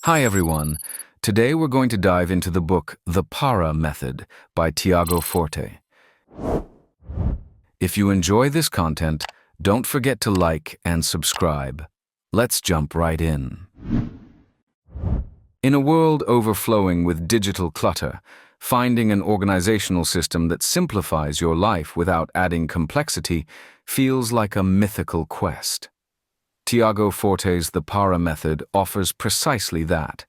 Hi everyone. Today we're going to dive into the book The Para Method by Tiago Forte. If you enjoy this content, don't forget to like and subscribe. Let's jump right in. In a world overflowing with digital clutter, finding an organizational system that simplifies your life without adding complexity feels like a mythical quest. Tiago Forte's The Para Method offers precisely that,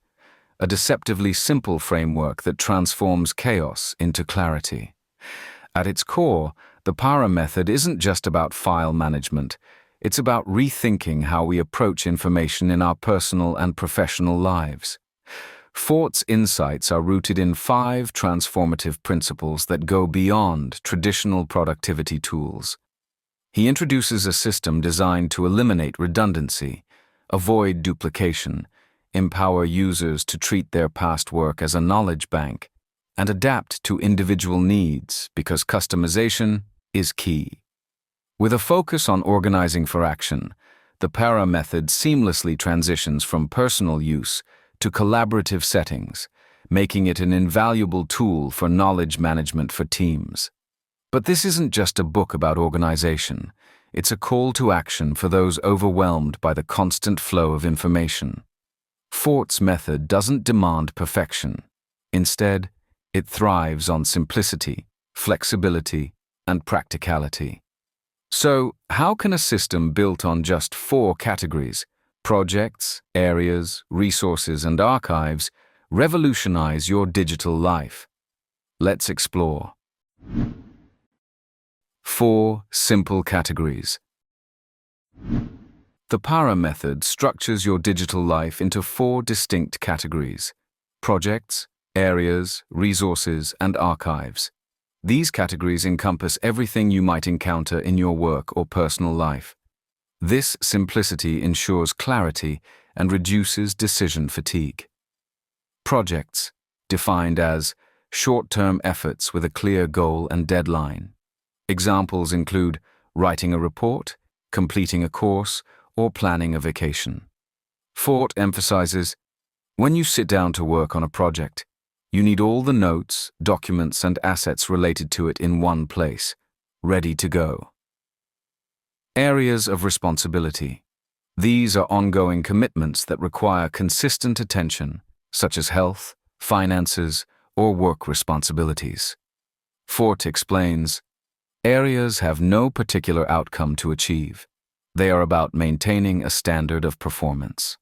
a deceptively simple framework that transforms chaos into clarity. At its core, the Para Method isn't just about file management, it's about rethinking how we approach information in our personal and professional lives. Forte's insights are rooted in 5 transformative principles that go beyond traditional productivity tools. He introduces a system designed to eliminate redundancy, avoid duplication, empower users to treat their past work as a knowledge bank, and adapt to individual needs because customization is key. With a focus on organizing for action, the Para Method seamlessly transitions from personal use to collaborative settings, making it an invaluable tool for knowledge management for teams. But this isn't just a book about organization. It's a call to action for those overwhelmed by the constant flow of information. Forte's method doesn't demand perfection. Instead, it thrives on simplicity, flexibility, and practicality. So, how can a system built on just 4 categories, projects, areas, resources, and archives, revolutionize your digital life? Let's explore. 4 simple categories. The Para Method structures your digital life into 4 distinct categories: projects, areas, resources, and archives. These categories encompass everything you might encounter in your work or personal life. This simplicity ensures clarity and reduces decision fatigue. Projects, defined as short-term efforts with a clear goal and deadline. Examples include writing a report, completing a course, or planning a vacation. Forte emphasizes, when you sit down to work on a project, you need all the notes, documents, and assets related to it in one place, ready to go. Areas of responsibility. These are ongoing commitments that require consistent attention, such as health, finances, or work responsibilities. Forte explains, areas have no particular outcome to achieve. They are about maintaining a standard of performance.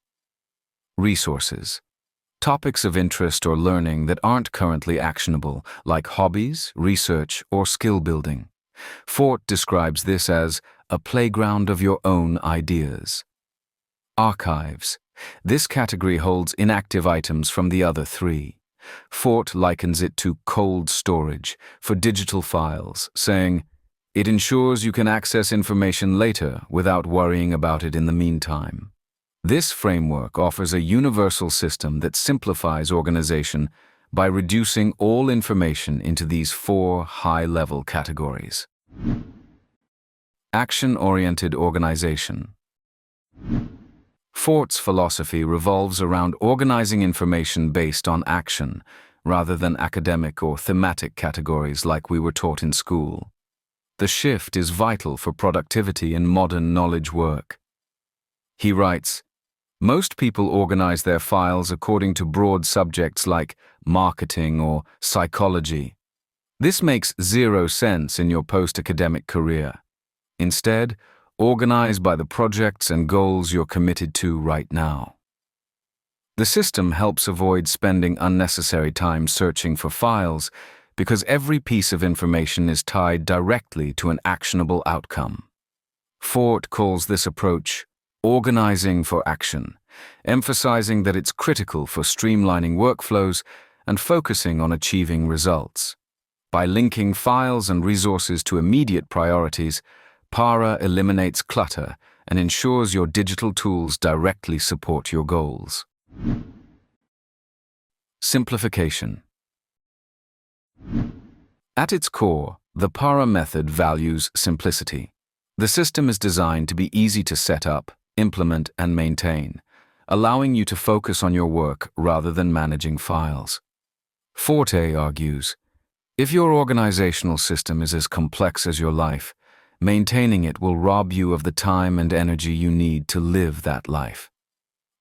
Resources. Topics of interest or learning that aren't currently actionable, like hobbies, research, or skill building. Forte describes this as a playground of your own ideas. Archives. This category holds inactive items from the other 3. Forte likens it to cold storage for digital files, saying, it ensures you can access information later without worrying about it in the meantime. This framework offers a universal system that simplifies organization by reducing all information into these 4 high-level categories. Action-oriented organization. Forte's philosophy revolves around organizing information based on action, rather than academic or thematic categories like we were taught in school. The shift is vital for productivity in modern knowledge work. He writes, most people organize their files according to broad subjects like marketing or psychology. This makes 0 sense in your post-academic career. Instead, organize by the projects and goals you're committed to right now. The system helps avoid spending unnecessary time searching for files because every piece of information is tied directly to an actionable outcome. Forte calls this approach organizing for action, emphasizing that it's critical for streamlining workflows and focusing on achieving results. By linking files and resources to immediate priorities, Para eliminates clutter and ensures your digital tools directly support your goals. Simplification. At its core, the Para Method values simplicity. The system is designed to be easy to set up, implement, and maintain, allowing you to focus on your work rather than managing files. Forte argues, if your organizational system is as complex as your life, maintaining it will rob you of the time and energy you need to live that life.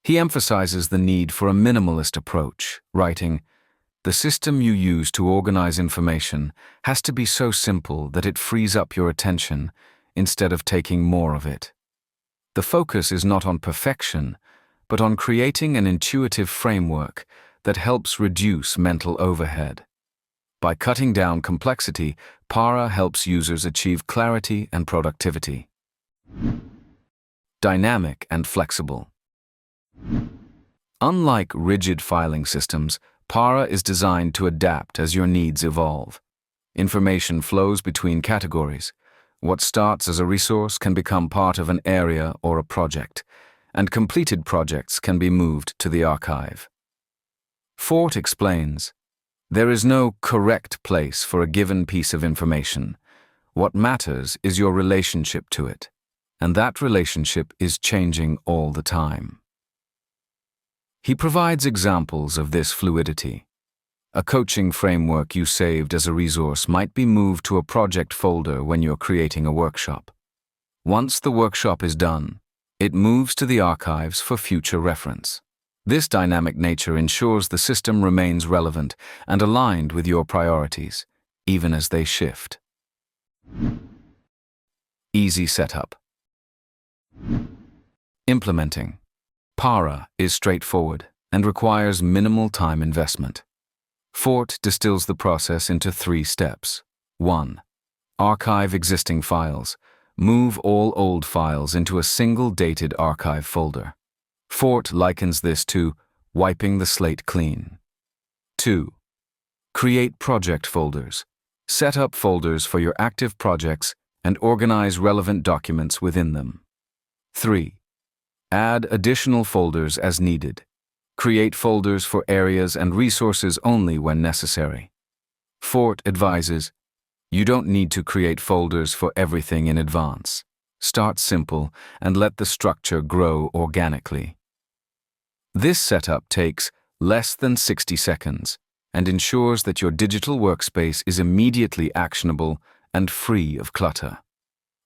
He emphasizes the need for a minimalist approach, writing, "The system you use to organize information has to be so simple that it frees up your attention instead of taking more of it. The focus is not on perfection, but on creating an intuitive framework that helps reduce mental overhead. By cutting down complexity, Para helps users achieve clarity and productivity." Dynamic and flexible. Unlike rigid filing systems, Para is designed to adapt as your needs evolve. Information flows between categories. What starts as a resource can become part of an area or a project, and completed projects can be moved to the archive. Forte explains, there is no correct place for a given piece of information. What matters is your relationship to it, and that relationship is changing all the time. He provides examples of this fluidity. A coaching framework you saved as a resource might be moved to a project folder when you're creating a workshop. Once the workshop is done, it moves to the archives for future reference. This dynamic nature ensures the system remains relevant and aligned with your priorities, even as they shift. Easy setup. Implementing. Para is straightforward and requires minimal time investment. Forte distills the process into 3 steps. 1. Archive existing files. Move all old files into a single dated archive folder. Forte likens this to wiping the slate clean. 2. Create project folders. Set up folders for your active projects and organize relevant documents within them. 3. Add additional folders as needed. Create folders for areas and resources only when necessary. Forte advises, you don't need to create folders for everything in advance. Start simple and let the structure grow organically. This setup takes less than 60 seconds and ensures that your digital workspace is immediately actionable and free of clutter.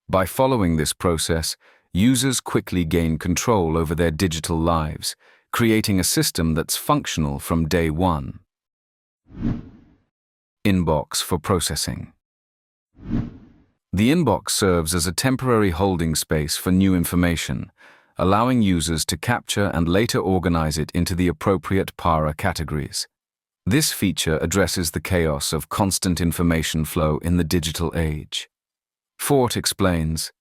By following this process, users quickly gain control over their digital lives, creating a system that's functional from day one. Inbox for processing. The inbox serves as a temporary holding space for new information, allowing users to capture and later organize it into the appropriate Para categories. This feature addresses the chaos of constant information flow in the digital age. Forte explains,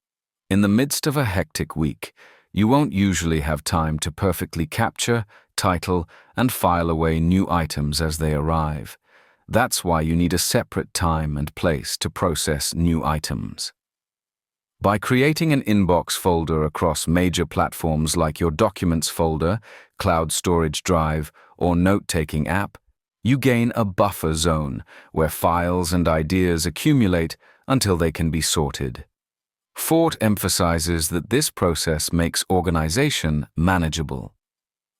in the midst of a hectic week, you won't usually have time to perfectly capture, title, and file away new items as they arrive. That's why you need a separate time and place to process new items. By creating an inbox folder across major platforms like your Documents folder, cloud storage drive, or note-taking app, you gain a buffer zone where files and ideas accumulate until they can be sorted. Forte emphasizes that this process makes organization manageable.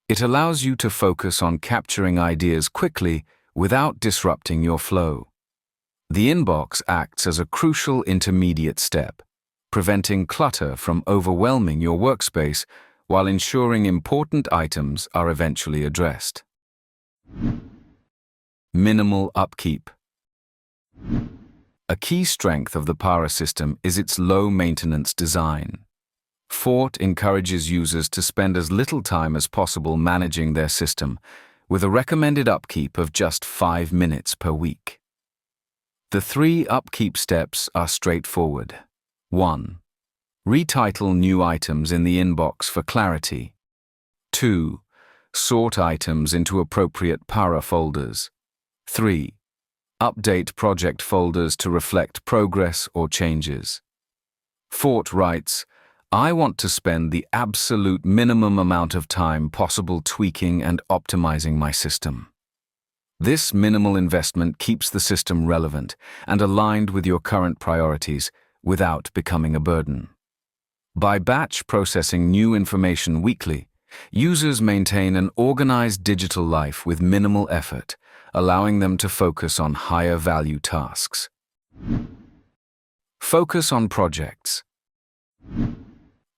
It allows you to focus on capturing ideas quickly without disrupting your flow. The inbox acts as a crucial intermediate step, preventing clutter from overwhelming your workspace while ensuring important items are eventually addressed. Minimal upkeep. A key strength of the Para system is its low-maintenance design. Forte encourages users to spend as little time as possible managing their system, with a recommended upkeep of just 5 minutes per week. The 3 upkeep steps are straightforward. 1. Retitle new items in the inbox for clarity. 2. Sort items into appropriate Para folders. 3. Update project folders to reflect progress or changes. Forte writes, I want to spend the absolute minimum amount of time possible tweaking and optimizing my system. This minimal investment keeps the system relevant and aligned with your current priorities without becoming a burden. By batch processing new information weekly, Users maintain an organized digital life with minimal effort, allowing them to focus on higher-value tasks. Focus on projects.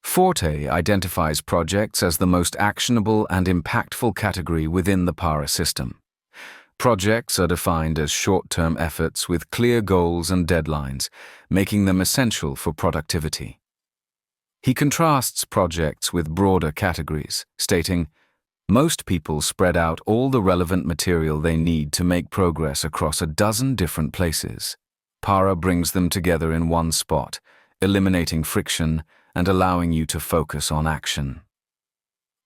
Forte identifies projects as the most actionable and impactful category within the PARA system. Projects are defined as short-term efforts with clear goals and deadlines, making them essential for productivity. He contrasts projects with broader categories, stating, "Most people spread out all the relevant material they need to make progress across a dozen different places. PARA brings them together in one spot, eliminating friction and allowing you to focus on action."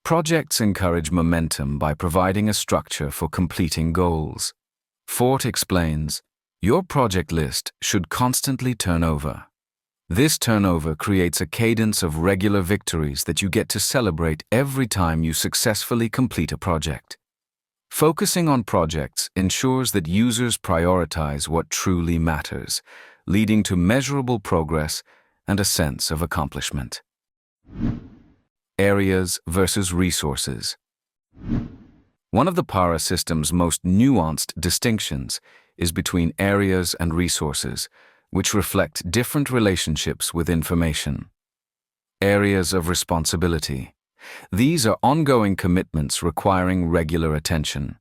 Projects encourage momentum by providing a structure for completing goals. Forte explains, "Your project list should constantly turn over. This turnover creates a cadence of regular victories that you get to celebrate every time you successfully complete a project." Focusing on projects ensures that users prioritize what truly matters, leading to measurable progress and a sense of accomplishment. Areas versus resources. One of the PARA system's most nuanced distinctions is between areas and resources, which reflect different relationships with information. Areas of responsibility. These are ongoing commitments requiring regular attention.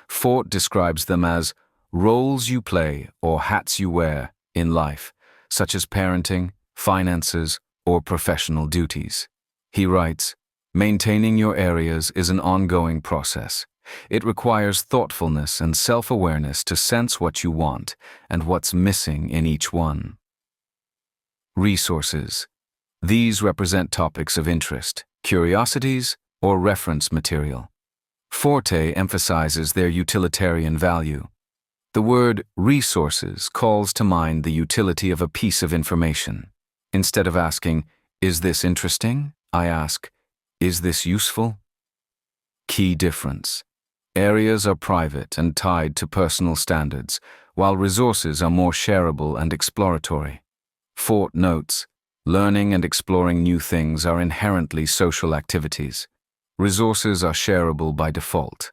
Forte describes them as roles you play or hats you wear in life, such as parenting, finances, or professional duties. He writes, "Maintaining your areas is an ongoing process. It requires thoughtfulness and self-awareness to sense what you want and what's missing in each one." Resources. These represent topics of interest, curiosities, or reference material. Forte emphasizes their utilitarian value. The word resources calls to mind the utility of a piece of information. Instead of asking, "Is this interesting?" I ask, "Is this useful?" Key difference. Areas are private and tied to personal standards, while resources are more shareable and exploratory. Forte notes, learning and exploring new things are inherently social activities. Resources are shareable by default.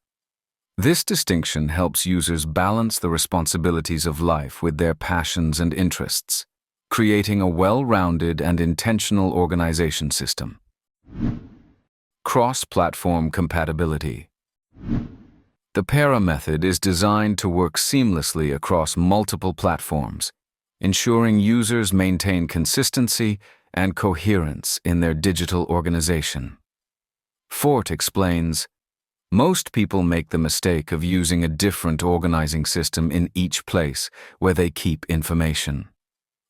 This distinction helps users balance the responsibilities of life with their passions and interests, creating a well-rounded and intentional organization system. Cross-platform compatibility. The PARA method is designed to work seamlessly across multiple platforms, ensuring users maintain consistency and coherence in their digital organization. Forte explains, "Most people make the mistake of using a different organizing system in each place where they keep information.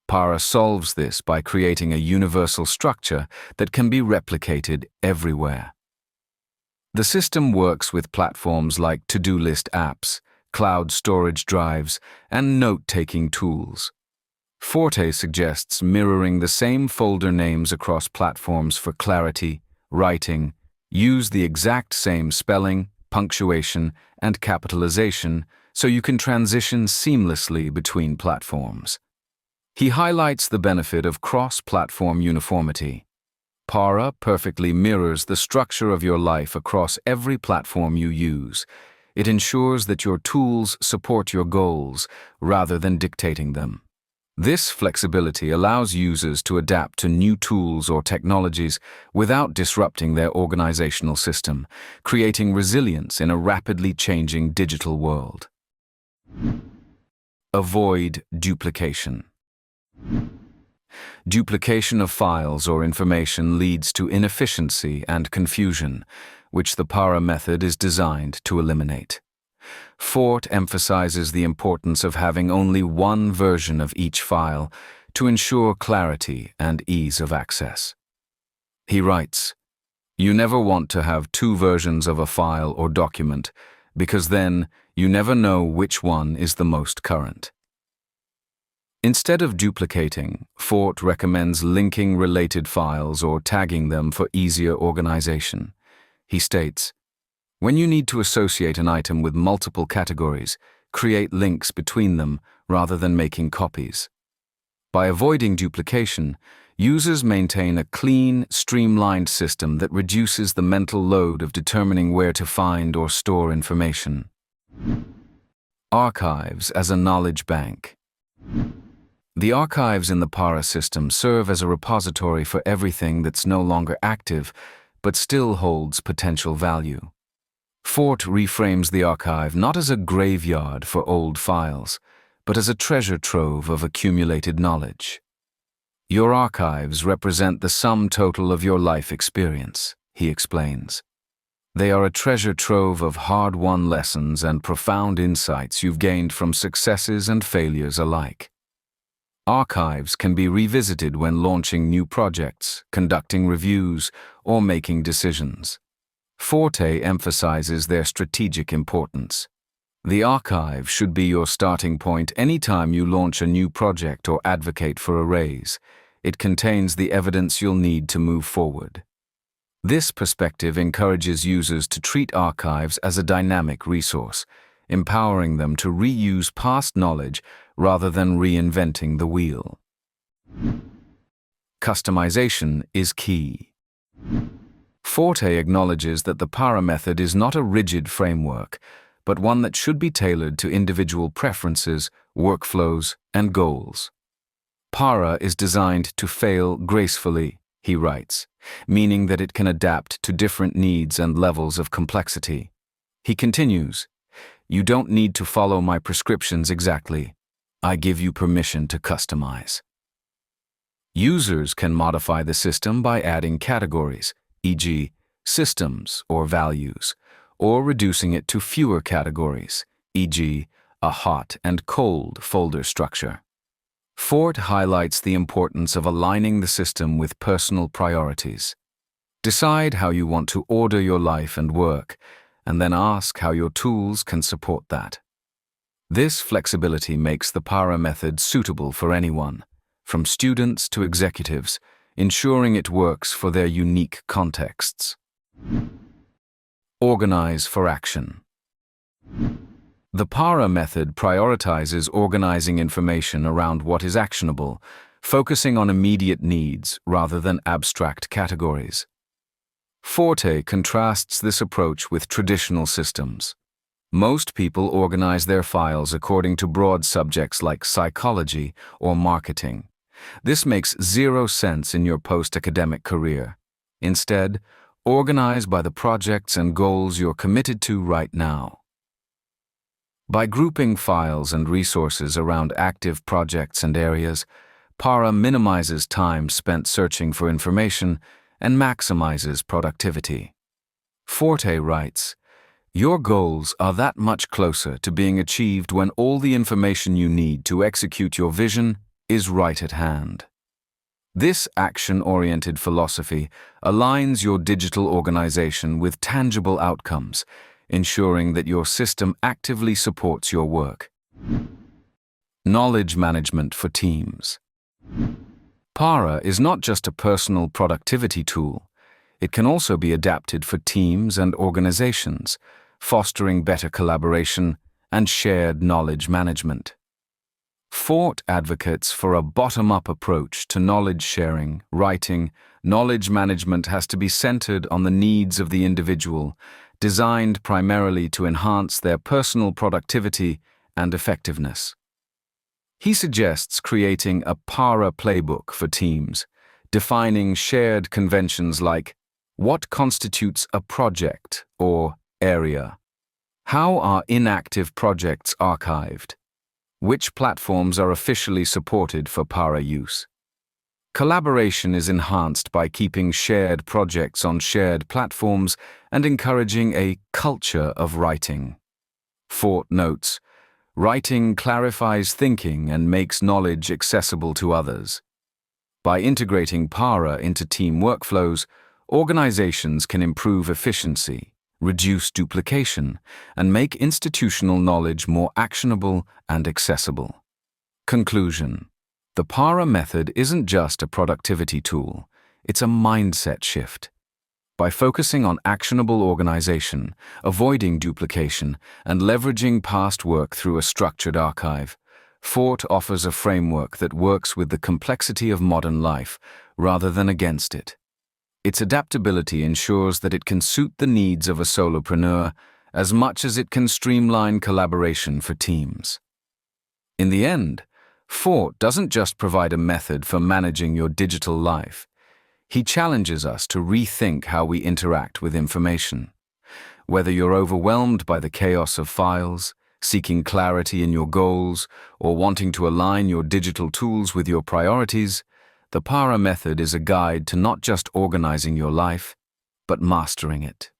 PARA solves this by creating a universal structure that can be replicated everywhere." The system works with platforms like to-do list apps, cloud storage drives, and note-taking tools. Forte suggests mirroring the same folder names across platforms for clarity, writing, use the exact same spelling, punctuation, and capitalization so you can transition seamlessly between platforms. He highlights the benefit of cross-platform uniformity. PARA perfectly mirrors the structure of your life across every platform you use. It ensures that your tools support your goals rather than dictating them. This flexibility allows users to adapt to new tools or technologies without disrupting their organizational system, creating resilience in a rapidly changing digital world. Avoid duplication. Duplication of files or information leads to inefficiency and confusion, which the PARA method is designed to eliminate. Forte emphasizes the importance of having only one version of each file to ensure clarity and ease of access. He writes, "You never want to have two versions of a file or document, because then you never know which one is the most current." Instead of duplicating, Forte recommends linking related files or tagging them for easier organization. He states, "When you need to associate an item with multiple categories, create links between them rather than making copies. By avoiding duplication, Users maintain a clean, streamlined system that reduces the mental load of determining where to find or store information. Archives as a knowledge bank. The archives in the Para system serve as a repository for everything that's no longer active, but still holds potential value. Forte reframes the archive not as a graveyard for old files, but as a treasure trove of accumulated knowledge. Your archives represent the sum total of your life experience, he explains. They are a treasure trove of hard-won lessons and profound insights you've gained from successes and failures alike. Archives can be revisited when launching new projects, conducting reviews, or making decisions. Forte emphasizes their strategic importance. The archive should be your starting point anytime you launch a new project or advocate for a raise. It contains the evidence you'll need to move forward. This perspective encourages users to treat archives as a dynamic resource, empowering them to reuse past knowledge rather than reinventing the wheel. Customization is key. Forte acknowledges that the Para method is not a rigid framework, but one that should be tailored to individual preferences, workflows, and goals. Para is designed to fail gracefully, he writes, meaning that it can adapt to different needs and levels of complexity. He continues, "You don't need to follow my prescriptions exactly. I give you permission to customize." Users can modify the system by adding categories, e.g., systems or values, or reducing it to fewer categories, e.g., a hot and cold folder structure. Forte highlights the importance of aligning the system with personal priorities. Decide how you want to order your life and work, and then ask how your tools can support that. This flexibility makes the Para method suitable for anyone, from students to executives, ensuring it works for their unique contexts. Organize for action. The Para method prioritizes organizing information around what is actionable, focusing on immediate needs rather than abstract categories. Forte contrasts this approach with traditional systems. Most people organize their files according to broad subjects like psychology or marketing. This makes zero sense in your post-academic career. Instead, organize by the projects and goals you're committed to right now. By grouping files and resources around active projects and areas, Para minimizes time spent searching for information and maximizes productivity. Forte writes, "Your goals are that much closer to being achieved when all the information you need to execute your vision is right at hand." This action-oriented philosophy aligns your digital organization with tangible outcomes, ensuring that your system actively supports your work. Knowledge management for teams. Para is not just a personal productivity tool. It can also be adapted for teams and organizations, fostering better collaboration and shared knowledge management. Forte advocates for a bottom-up approach to knowledge sharing, writing. Knowledge management has to be centered on the needs of the individual, designed primarily to enhance their personal productivity and effectiveness. He suggests creating a Para playbook for teams, defining shared conventions like what constitutes a project or area, how are inactive projects archived, which platforms are officially supported for Para use. Collaboration is enhanced by keeping shared projects on shared platforms and encouraging a culture of writing. Forte notes, writing clarifies thinking and makes knowledge accessible to others. By integrating Para into team workflows, organizations can improve efficiency, reduce duplication, and make institutional knowledge more actionable and accessible. Conclusion. The Para method isn't just a productivity tool, it's a mindset shift. By focusing on actionable organization, avoiding duplication, and leveraging past work through a structured archive, Forte offers a framework that works with the complexity of modern life, rather than against it. Its adaptability ensures that it can suit the needs of a solopreneur as much as it can streamline collaboration for teams. In the end, Forte doesn't just provide a method for managing your digital life. He challenges us to rethink how we interact with information. Whether you're overwhelmed by the chaos of files, seeking clarity in your goals, or wanting to align your digital tools with your priorities, the PARA method is a guide to not just organizing your life, but mastering it.